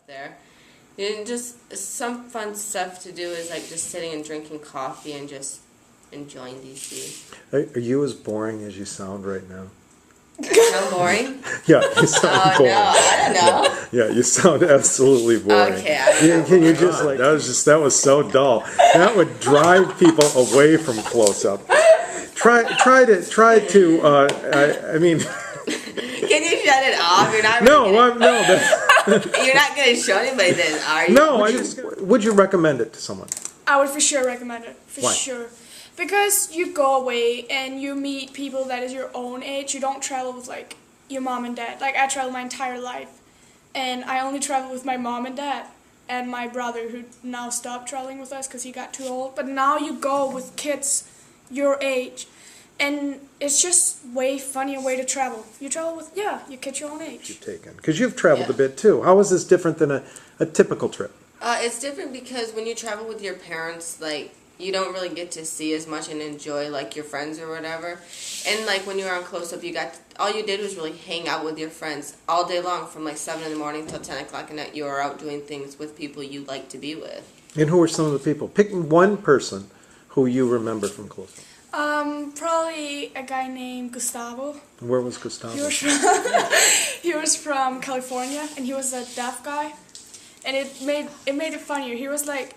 there. And just some fun stuff to do is like just sitting and drinking coffee and just enjoying DC. Are you as boring as you sound right now? I sound boring? Yeah, you sound boring. No, I don't know. Yeah, you sound absolutely boring. Okay, Can you just like that was so dull. That would drive people away from close up. Try to. I mean. Can you shut it off? You're not. You're not going to show anybody this, are you? No, would you recommend it to someone? I would for sure recommend it. Why? Sure. Because you go away and you meet people that is your own age. You don't travel with like your mom and dad. Like I traveled my entire life, and I only travel with my mom and dad and my brother, who now stopped traveling with us because he got too old. But now you go with kids your age, and it's just way funnier way to travel. You travel with your kids your own age. You've taken because you've traveled a bit too. How is this different than a typical trip? It's different because when you travel with your parents, like, you don't really get to see as much and enjoy, like, your friends or whatever. And, like, when you were on close-up, all you did was really hang out with your friends all day long from, like, 7 in the morning till 10 o'clock at night. You were out doing things with people you like to be with. And who are some of the people? Pick one person who you remember from close-up. Probably a guy named Gustavo. Where was Gustavo? He was from California, and he was a deaf guy. And it made it funnier. He was like,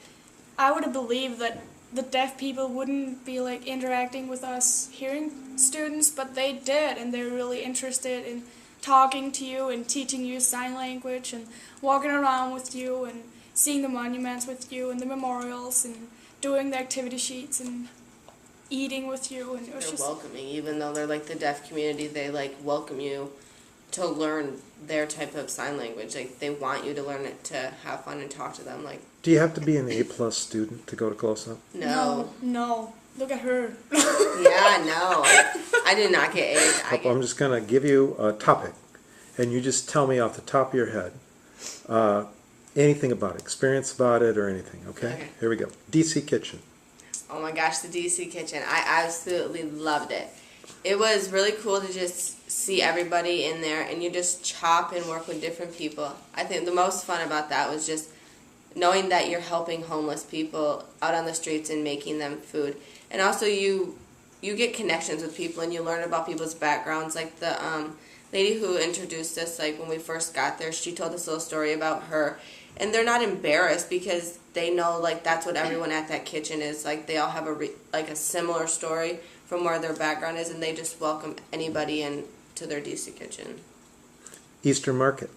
I would have believed that the deaf people wouldn't be like interacting with us hearing students, but they did, and they're really interested in talking to you and teaching you sign language and walking around with you and seeing the monuments with you and the memorials and doing the activity sheets and eating with you. And it was they're welcoming, even though they're like the deaf community. They like welcome you to learn their type of sign language. Like, they want you to learn it to have fun and talk to them. Like, do you have to be an A+ student to go to close-up? No. Look at her. Yeah, no. I did not get A's. I'm just going to give you a topic, and you just tell me off the top of your head anything about it, experience about it, or anything, okay? Here we go. DC Kitchen. Oh my gosh, the DC Kitchen. I absolutely loved it. It was really cool to just see everybody in there, and you just chop and work with different people. I think the most fun about that was just knowing that you're helping homeless people out on the streets and making them food. And also you get connections with people, and you learn about people's backgrounds. Like the lady who introduced us, like when we first got there, she told us a little story about her. And they're not embarrassed because they know, like, that's what everyone at that kitchen is. Like, they all have a similar story from where their background is, and they just welcome anybody into their DC Kitchen. Easter Market.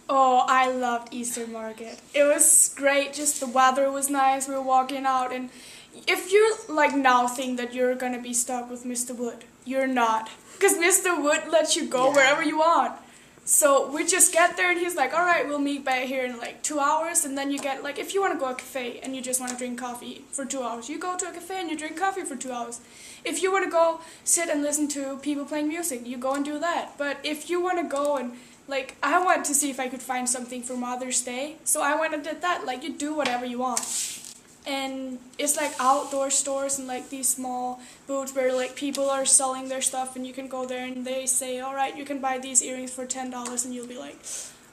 Oh, I loved Easter Market. It was great. Just the weather was nice. We were walking out, and if you like now think that you're gonna be stuck with Mr. Wood, you're not, because Mr. Wood lets you go wherever you want. So we just get there, and he's like, all right, we'll meet back here in like 2 hours. And then you get, like, if you want to go to a cafe and you just want to drink coffee for 2 hours, you go to a cafe and you drink coffee for 2 hours. If you want to go sit and listen to people playing music, you go and do that. But if you want to go and, like, I wanted to see if I could find something for Mother's Day. So I went and did that. Like, you do whatever you want. And it's like outdoor stores and like these small booths where like people are selling their stuff, and you can go there and they say, all right, you can buy these earrings for $10, and you'll be like,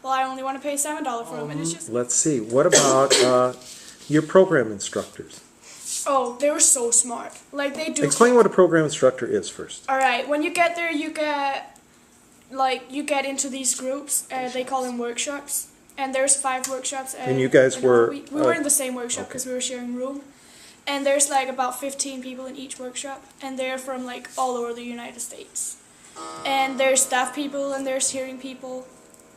well, I only want to pay $7 for them. And it's just... Let's see. What about your program instructors? Oh, they were so smart. Like, they do... Explain what a program instructor is first. All right. When you get there, you get into these groups. They call them workshops. And there's 5 workshops. And you guys were... We were in the same workshop because we were sharing room. And there's like about 15 people in each workshop. And they're from like all over the United States. And there's deaf people and there's hearing people.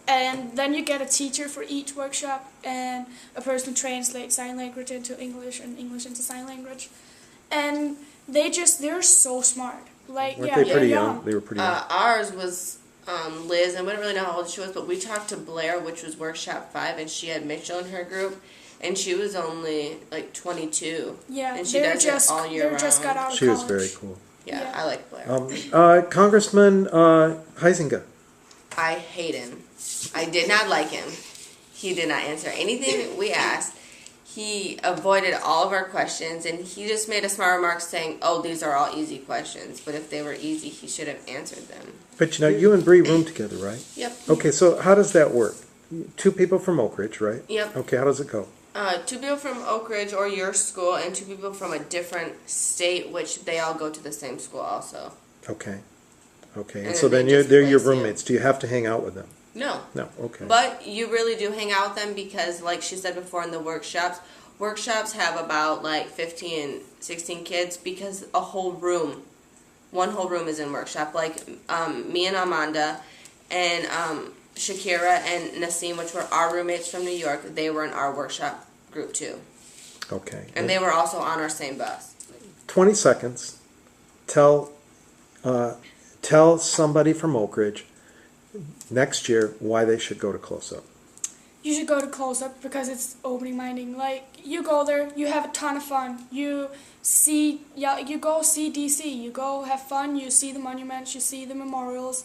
And then you get a teacher for each workshop. And a person translates sign language into English and English into sign language. And they're so smart. Like, Weren't they pretty young? They were pretty young. Ours was... Liz, and we didn't really know how old she was, but we talked to Blair, which was workshop 5, and she had Mitchell in her group, and she was only like 22. Yeah, and she does it all year round. Just got out of She was college. very cool. Yeah, I like Blair. Congressman Huizinga. I hate him. I did not like him. He did not answer anything we asked. He avoided all of our questions, and he just made a smart remark saying, oh, these are all easy questions. But if they were easy, he should have answered them. But you know, you and Bre room together, right? Yep. Okay, so how does that work? 2 people from Oak Ridge, right? Yep. Okay, how does it go? 2 people from Oak Ridge or your school, and 2 people from a different state, which they all go to the same school also. Okay. Okay, and And so then then they just they're your place you. roommates. Do you have to hang out with them? No. No, okay. But you really do hang out with them because, like she said before in the workshops have about like 15, 16 kids because one whole room is in workshop. Like me and Amanda and Shakira and Nassim, which were our roommates from New York, they were in our workshop group too. Okay. And they were also on our same bus. 20 seconds. Tell somebody from Oak Ridge next year why they should go to Close Up. You should go to Close Up because it's opening minding. Like, you go there, you have a ton of fun. You go see DC. You go have fun. You see the monuments. You see the memorials.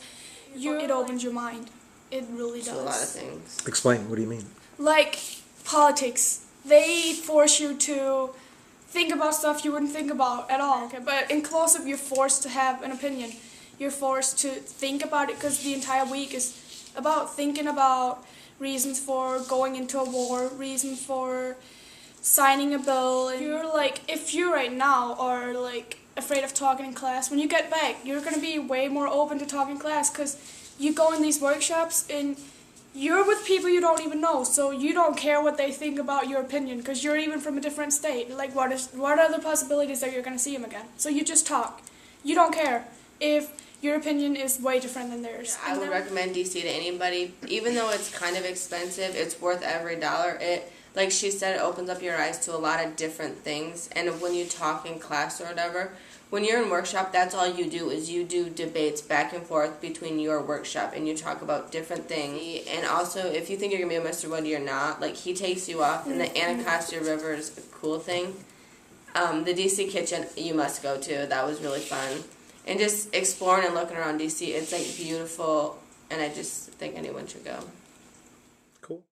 It opens your mind. It really does. A lot of things. Explain. What do you mean? Like politics. They force you to think about stuff you wouldn't think about at all. Okay? But in Close Up, you're forced to have an opinion. You're forced to think about it because the entire week is about thinking about reasons for going into a war, reasons for signing a bill. And you're like, if you right now are like afraid of talking in class, when you get back, you're going to be way more open to talking in class because you go in these workshops and you're with people you don't even know, so you don't care what they think about your opinion because you're even from a different state. Like, what are the possibilities that you're going to see them again? So you just talk. You don't care if your opinion is way different than theirs. I would recommend DC to anybody. Even though it's kind of expensive, it's worth every dollar. Like she said, it opens up your eyes to a lot of different things. And when you talk in class or whatever, when you're in workshop, that's all you do is you do debates back and forth between your workshop and you talk about different things. And also, if you think you're going to be a Mr. Wood, you're not. Like, he takes you off. And the Anacostia River is a cool thing. The DC Kitchen, you must go to. That was really fun. And just exploring and looking around DC, it's like beautiful, and I just think anyone should go.